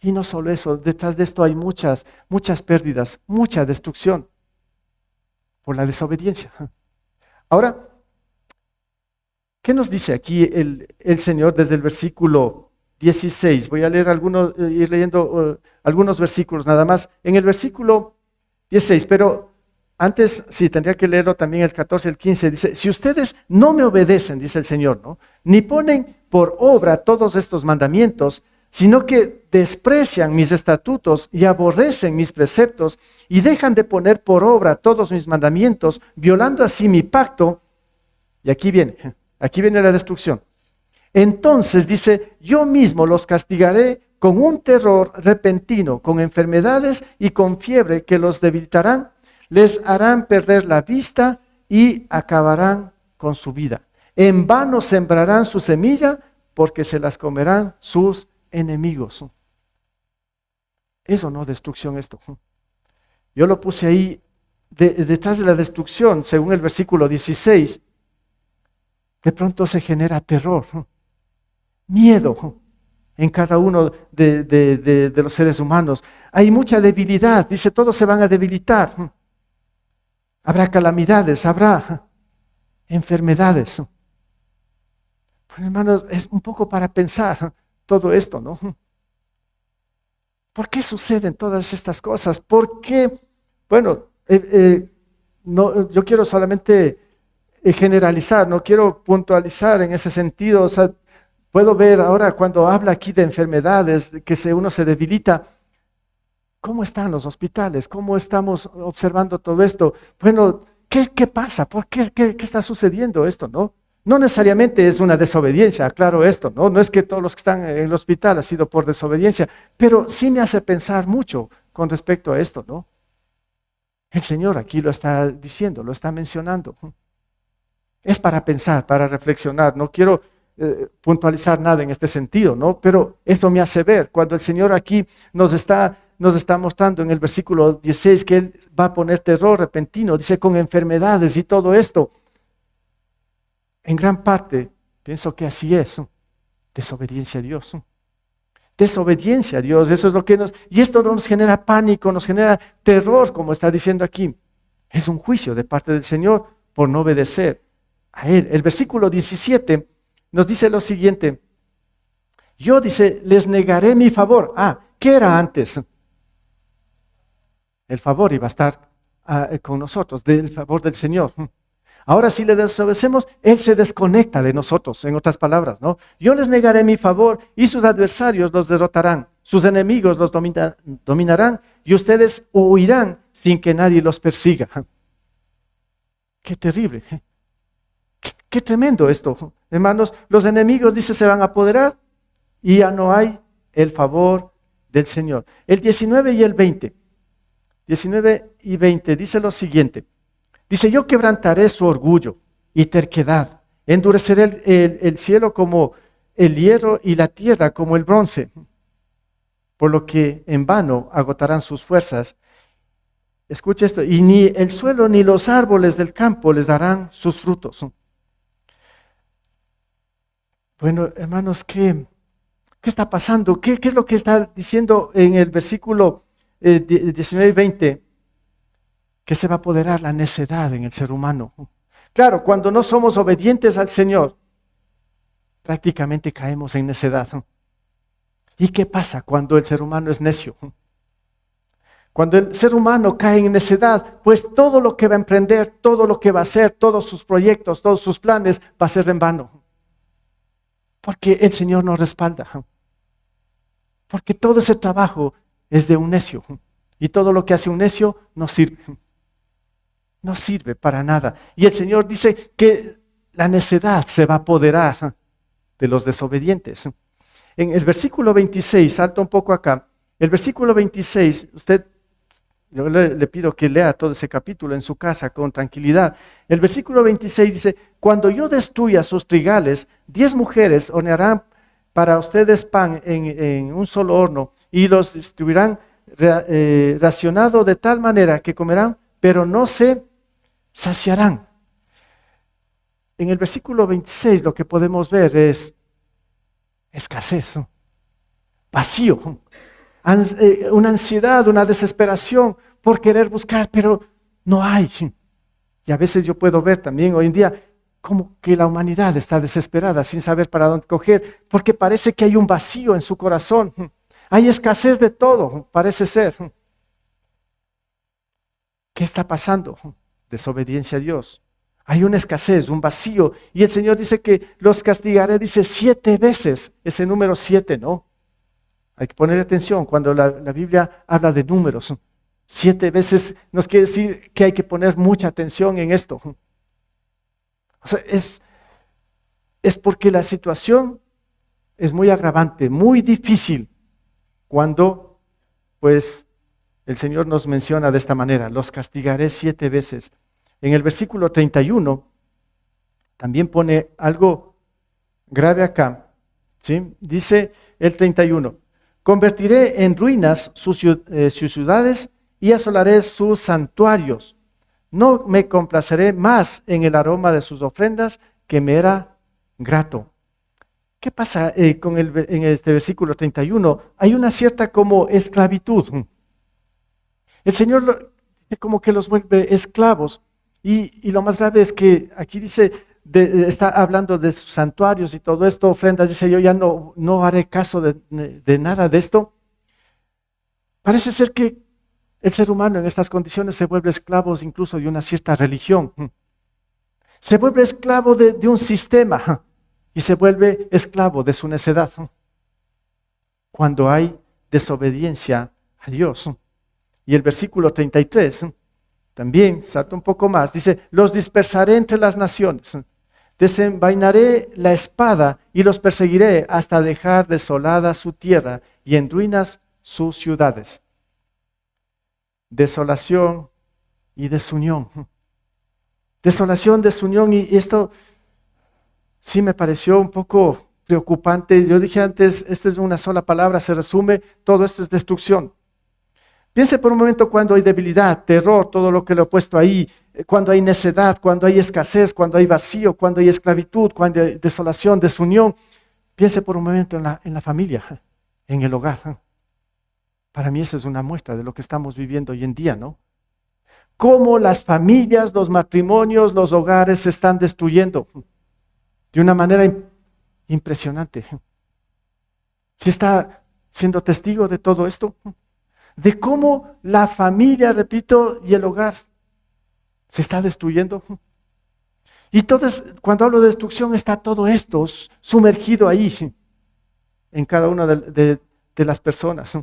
Y no solo eso, detrás de esto hay muchas pérdidas, mucha destrucción por la desobediencia. Ahora, ¿qué nos dice aquí el Señor desde el versículo 16? Voy a leer ir leyendo algunos versículos nada más. En el versículo 16, pero antes, sí, tendría que leerlo también el 14, el 15, dice, si ustedes no me obedecen, dice el Señor, ¿no? Ni ponen por obra todos estos mandamientos, sino que desprecian mis estatutos y aborrecen mis preceptos y dejan de poner por obra todos mis mandamientos, violando así mi pacto. Y aquí viene la destrucción. Entonces dice, yo mismo los castigaré con un terror repentino, con enfermedades y con fiebre que los debilitarán, les harán perder la vista y acabarán con su vida. En vano sembrarán su semilla, porque se las comerán sus enemigos. Eso no destrucción esto. Yo lo puse ahí detrás de la destrucción, según el versículo 16, de pronto se genera terror, miedo en cada uno de los seres humanos. Hay mucha debilidad, dice, todos se van a debilitar. Habrá calamidades, habrá enfermedades. Bueno, hermanos, es un poco para pensar todo esto, ¿no? ¿Por qué suceden todas estas cosas? ¿Por qué? Bueno, no, yo quiero solamente generalizar, no quiero puntualizar en ese sentido. O sea, puedo ver ahora cuando habla aquí de enfermedades, que uno se debilita. ¿Cómo están los hospitales? ¿Cómo estamos observando todo esto? Bueno, ¿qué pasa? ¿Por qué está sucediendo esto, no? No necesariamente es una desobediencia, aclaro esto, ¿no? No es que todos los que están en el hospital ha sido por desobediencia, pero sí me hace pensar mucho con respecto a esto, ¿no? El Señor aquí lo está diciendo, lo está mencionando. Es para pensar, para reflexionar. No quiero puntualizar nada en este sentido, ¿no? Pero eso me hace ver, cuando el Señor aquí nos está mostrando en el versículo 16 que Él va a poner terror repentino, dice con enfermedades y todo esto. En gran parte, pienso que así es, desobediencia a Dios. Desobediencia a Dios, eso es lo que y esto no nos genera pánico, nos genera terror, como está diciendo aquí. Es un juicio de parte del Señor por no obedecer a Él. El versículo 17 nos dice lo siguiente, yo, dice, les negaré mi favor. ¿Qué era antes? El favor iba a estar con nosotros, del favor del Señor. Ahora si le desobedecemos, Él se desconecta de nosotros, en otras palabras, ¿no? Yo les negaré mi favor y sus adversarios los derrotarán, sus enemigos los dominarán y ustedes huirán sin que nadie los persiga. Qué terrible, qué tremendo esto, hermanos. Los enemigos, dice, se van a apoderar y ya no hay el favor del Señor. El 19 y el 20, 19 y 20 dice lo siguiente. Dice, yo quebrantaré su orgullo y terquedad, endureceré el cielo como el hierro y la tierra como el bronce, por lo que en vano agotarán sus fuerzas. Escucha esto, y ni el suelo ni los árboles del campo les darán sus frutos. Bueno, hermanos, ¿qué está pasando? ¿Qué es lo que está diciendo en el versículo 19 y 20? Que se va a apoderar la necedad en el ser humano. Claro, cuando no somos obedientes al Señor, prácticamente caemos en necedad. ¿Y qué pasa cuando el ser humano es necio? Cuando el ser humano cae en necedad, pues todo lo que va a emprender, todo lo que va a hacer, todos sus proyectos, todos sus planes, va a ser en vano. Porque el Señor nos respalda. Porque todo ese trabajo es de un necio. Y todo lo que hace un necio no sirve. No sirve para nada. Y el Señor dice que la necedad se va a apoderar de los desobedientes. En el versículo 26, salta un poco acá. El versículo 26, yo le pido que lea todo ese capítulo en su casa con tranquilidad. El versículo 26 dice, cuando yo destruya sus trigales, 10 mujeres hornearán para ustedes pan en un solo horno y los distribuirán racionado de tal manera que comerán, pero no se saciarán. En el versículo 26 lo que podemos ver es escasez, vacío, una ansiedad, una desesperación por querer buscar, pero no hay. Y a veces yo puedo ver también hoy en día como que la humanidad está desesperada sin saber para dónde coger, porque parece que hay un vacío en su corazón. Hay escasez de todo, parece ser. ¿Qué está pasando? Desobediencia a Dios. Hay una escasez, un vacío. Y el Señor dice que los castigaré, dice 7 veces. Ese número 7, ¿no? Hay que poner atención cuando la Biblia habla de números. 7 veces nos quiere decir que hay que poner mucha atención en esto. O sea, es porque la situación es muy agravante, muy difícil, cuando pues el Señor nos menciona de esta manera: los castigaré 7 veces. En el versículo 31 también pone algo grave acá, ¿sí? Dice el 31: convertiré en ruinas sus ciudades y asolaré sus santuarios. No me complaceré más en el aroma de sus ofrendas, que me era grato. ¿Qué pasa en este versículo 31? Hay una cierta como esclavitud. El Señor como que los vuelve esclavos. Y lo más grave es que aquí dice, está hablando de sus santuarios y todo esto, ofrendas, dice: yo ya no haré caso de nada de esto. Parece ser que el ser humano en estas condiciones se vuelve esclavo incluso de una cierta religión. Se vuelve esclavo de un sistema y se vuelve esclavo de su necedad cuando hay desobediencia a Dios. Y el versículo 33 también salta un poco más, dice: los dispersaré entre las naciones, desenvainaré la espada y los perseguiré hasta dejar desolada su tierra y en ruinas sus ciudades. Desolación y desunión. Desolación, desunión, y esto sí me pareció un poco preocupante. Yo dije antes, esto es una sola palabra, se resume, todo esto es destrucción. Piense por un momento cuando hay debilidad, terror, todo lo que le he puesto ahí, cuando hay necedad, cuando hay escasez, cuando hay vacío, cuando hay esclavitud, cuando hay desolación, desunión. Piense por un momento en la familia, en el hogar. Para mí esa es una muestra de lo que estamos viviendo hoy en día, ¿no? Cómo las familias, los matrimonios, los hogares se están destruyendo de una manera impresionante. ¿Sí está siendo testigo de todo esto? De cómo la familia, repito, y el hogar se está destruyendo. Y cuando hablo de destrucción, está todo esto sumergido ahí, en cada una de las personas.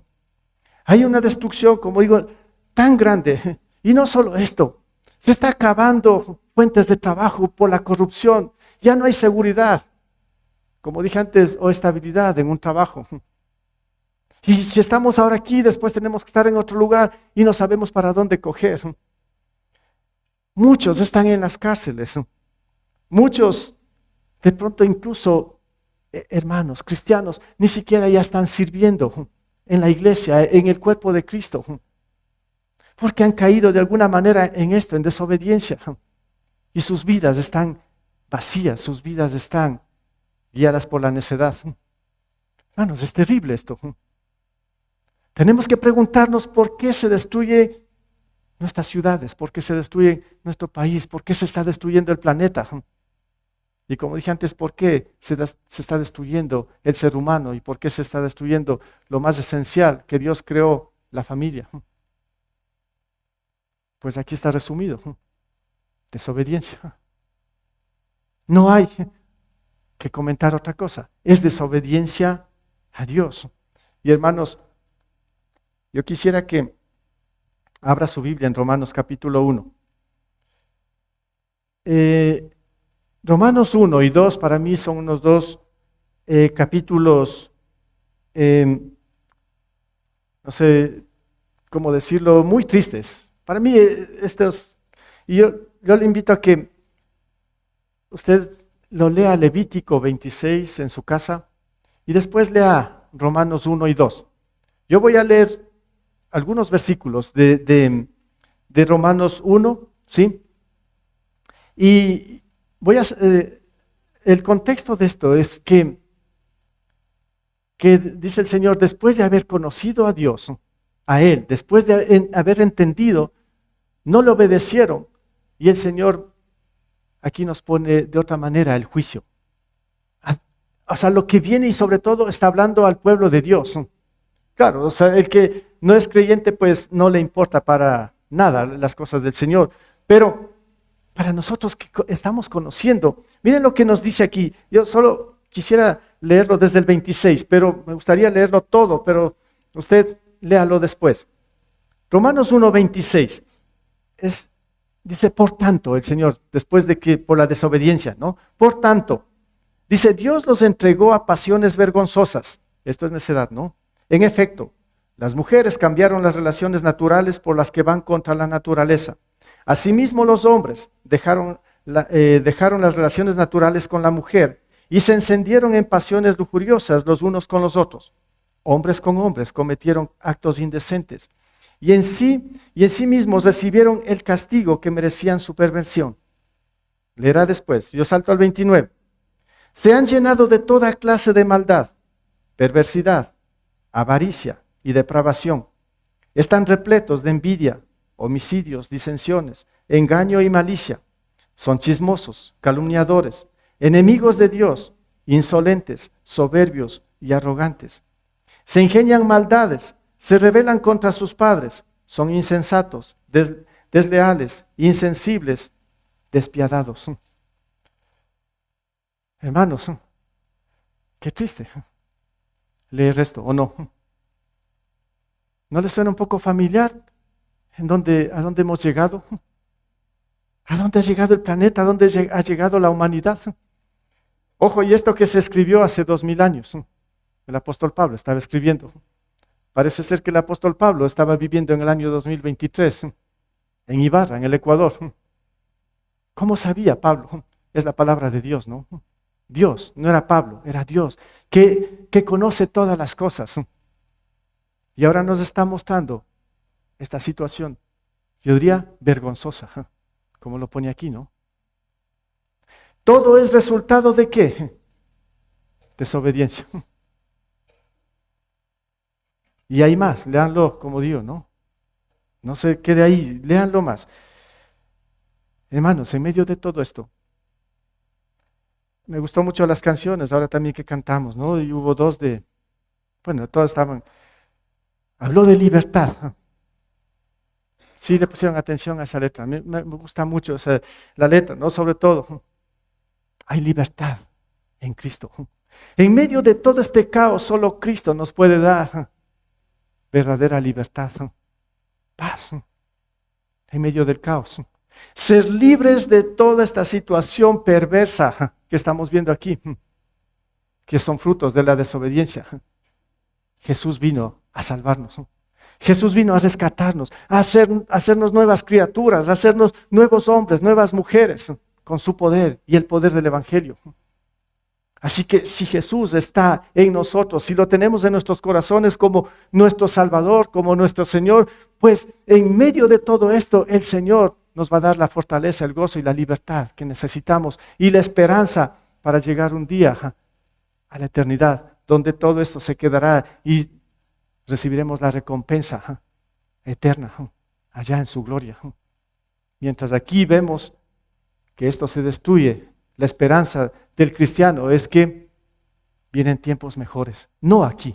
Hay una destrucción, como digo, tan grande. Y no solo esto, se está acabando fuentes de trabajo por la corrupción. Ya no hay seguridad, como dije antes, o estabilidad en un trabajo. Y si estamos ahora aquí, después tenemos que estar en otro lugar y no sabemos para dónde coger. Muchos están en las cárceles. Muchos, de pronto incluso hermanos cristianos, ni siquiera ya están sirviendo en la iglesia, en el cuerpo de Cristo, porque han caído de alguna manera en esto, en desobediencia, y sus vidas están vacías, sus vidas están guiadas por la necedad. Hermanos, es terrible esto. Tenemos que preguntarnos por qué se destruyen nuestras ciudades, por qué se destruye nuestro país, por qué se está destruyendo el planeta. Y como dije antes, ¿por qué se está destruyendo el ser humano? ¿Y por qué se está destruyendo lo más esencial que Dios creó, la familia? Pues aquí está resumido: desobediencia. No hay que comentar otra cosa, es desobediencia a Dios. Y hermanos, yo quisiera que abra su Biblia en Romanos capítulo 1. Romanos 1 y 2 para mí son unos dos capítulos, no sé cómo decirlo, muy tristes. Para mí y yo le invito a que usted lo lea Levítico 26 en su casa y después lea Romanos 1 y 2. Yo voy a leer algunos versículos de Romanos 1, ¿sí? Y el contexto de esto es que dice el Señor, después de haber conocido a Dios, a Él, después de haber entendido, no le obedecieron. Y el Señor aquí nos pone de otra manera el juicio. O sea, lo que viene, y sobre todo está hablando al pueblo de Dios. Claro, o sea, el que no es creyente pues no le importa para nada las cosas del Señor. Pero para nosotros que estamos conociendo, miren lo que nos dice aquí. Yo solo quisiera leerlo desde el 26, pero me gustaría leerlo todo, pero usted léalo después. Romanos 1:26 dice, por tanto, el Señor, después de que por la desobediencia, ¿no? Por tanto, dice, Dios los entregó a pasiones vergonzosas. Esto es necedad, ¿no? En efecto, las mujeres cambiaron las relaciones naturales por las que van contra la naturaleza. Asimismo, los hombres dejaron las relaciones naturales con la mujer y se encendieron en pasiones lujuriosas los unos con los otros. Hombres con hombres cometieron actos indecentes y en sí mismos recibieron el castigo que merecían su perversión. Leerá después, yo salto al 29. Se han llenado de toda clase de maldad, perversidad, avaricia y depravación. Están repletos de envidia, homicidios, disensiones, engaño y malicia. Son chismosos, calumniadores, enemigos de Dios, insolentes, soberbios y arrogantes. Se ingenian maldades, se rebelan contra sus padres, son insensatos, desleales, insensibles, despiadados. Hermanos, qué triste leer esto, ¿o no? ¿No les suena un poco familiar a dónde hemos llegado? ¿A dónde ha llegado el planeta? ¿A dónde ha llegado la humanidad? Ojo, y esto que se escribió hace 2000 años, el apóstol Pablo estaba escribiendo. Parece ser que el apóstol Pablo estaba viviendo en el año 2023, en Ibarra, en el Ecuador. ¿Cómo sabía Pablo? Es la palabra de Dios, ¿no? Dios, no era Pablo, era Dios, que conoce todas las cosas. Y ahora nos está mostrando esta situación, yo diría vergonzosa, como lo pone aquí, ¿no? Todo es resultado de ¿qué? Desobediencia. Y hay más, léanlo como digo, ¿no? No se quede ahí, léanlo más. Hermanos, en medio de todo esto, me gustó mucho las canciones, ahora también que cantamos, ¿no? Y hubo dos todas estaban, habló de libertad. Sí le pusieron atención a esa letra, a mí me gusta mucho la letra, ¿no? Sobre todo, hay libertad en Cristo. En medio de todo este caos, solo Cristo nos puede dar verdadera libertad, paz, en medio del caos. Ser libres de toda esta situación perversa que estamos viendo aquí, que son frutos de la desobediencia. Jesús vino a salvarnos. Jesús vino a rescatarnos, a hacernos nuevas criaturas, a hacernos nuevos hombres, nuevas mujeres, con su poder y el poder del Evangelio. Así que si Jesús está en nosotros, si lo tenemos en nuestros corazones como nuestro Salvador, como nuestro Señor, pues en medio de todo esto el Señor nos va a dar la fortaleza, el gozo y la libertad que necesitamos y la esperanza para llegar un día a la eternidad, donde todo esto se quedará y recibiremos la recompensa eterna allá en su gloria. Mientras aquí vemos que esto se destruye, la esperanza del cristiano es que vienen tiempos mejores, no aquí,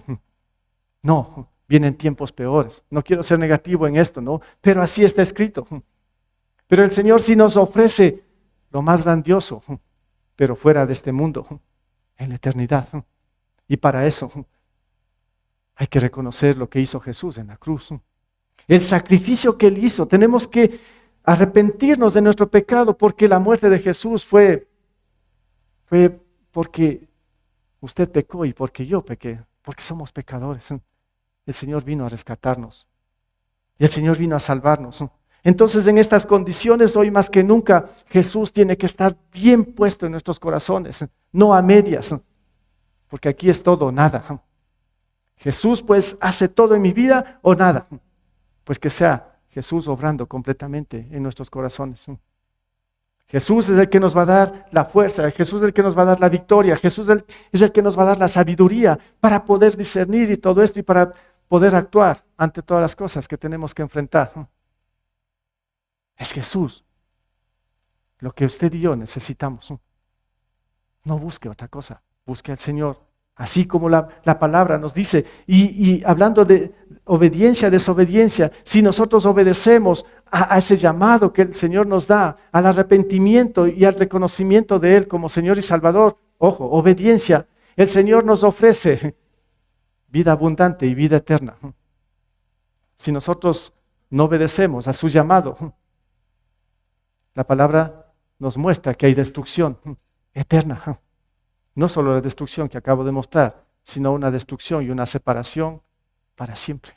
no, vienen tiempos peores. No quiero ser negativo en esto, ¿no? Pero así está escrito. Pero el Señor sí nos ofrece lo más grandioso, pero fuera de este mundo, en la eternidad. Y para eso hay que reconocer lo que hizo Jesús en la cruz. El sacrificio que Él hizo, tenemos que arrepentirnos de nuestro pecado porque la muerte de Jesús fue porque usted pecó y porque yo pequé, porque somos pecadores. El Señor vino a rescatarnos y el Señor vino a salvarnos. Entonces, en estas condiciones, hoy más que nunca, Jesús tiene que estar bien puesto en nuestros corazones, no a medias, porque aquí es todo o nada. Jesús pues hace todo en mi vida o nada, pues que sea Jesús obrando completamente en nuestros corazones. Jesús es el que nos va a dar la fuerza, Jesús es el que nos va a dar la victoria, Jesús es el que nos va a dar la sabiduría para poder discernir y todo esto y para poder actuar ante todas las cosas que tenemos que enfrentar. Es Jesús lo que usted y yo necesitamos. No busque otra cosa, busque al Señor. Así como la palabra nos dice, y hablando de obediencia, desobediencia, si nosotros obedecemos a ese llamado que el Señor nos da, al arrepentimiento y al reconocimiento de Él como Señor y Salvador, ojo, obediencia, El Señor nos ofrece vida abundante y vida eterna. Si nosotros no obedecemos a su llamado, la palabra nos muestra que hay destrucción eterna. No solo la destrucción que acabo de mostrar, sino una destrucción y una separación para siempre,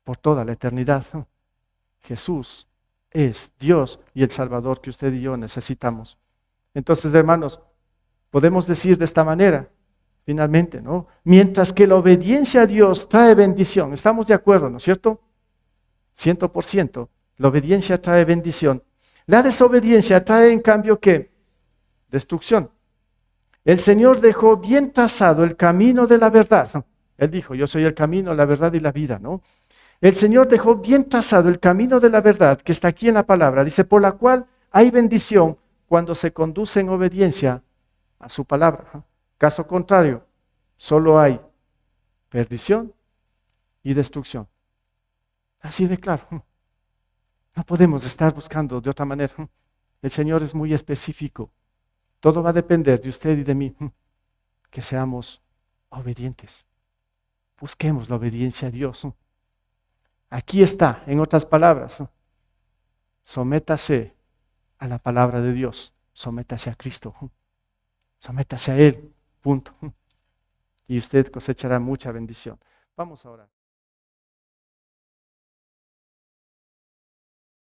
por toda la eternidad. Jesús es Dios y el Salvador que usted y yo necesitamos. Entonces, hermanos, podemos decir de esta manera, finalmente, ¿no? Mientras que la obediencia a Dios trae bendición, estamos de acuerdo, ¿no es cierto? 100%, la obediencia trae bendición. La desobediencia trae, en cambio, ¿qué? Destrucción. El Señor dejó bien trazado el camino de la verdad. Él dijo, yo soy el camino, la verdad y la vida, ¿no? El Señor dejó bien trazado el camino de la verdad, que está aquí en la palabra. Dice, por la cual hay bendición cuando se conduce en obediencia a su palabra. Caso contrario, solo hay perdición y destrucción. Así de claro. No podemos estar buscando de otra manera. El Señor es muy específico. Todo va a depender de usted y de mí. Que seamos obedientes. Busquemos la obediencia a Dios. Aquí está, en otras palabras, sométase a la palabra de Dios, sométase a Cristo, sométase a Él, punto. Y usted cosechará mucha bendición. Vamos a orar.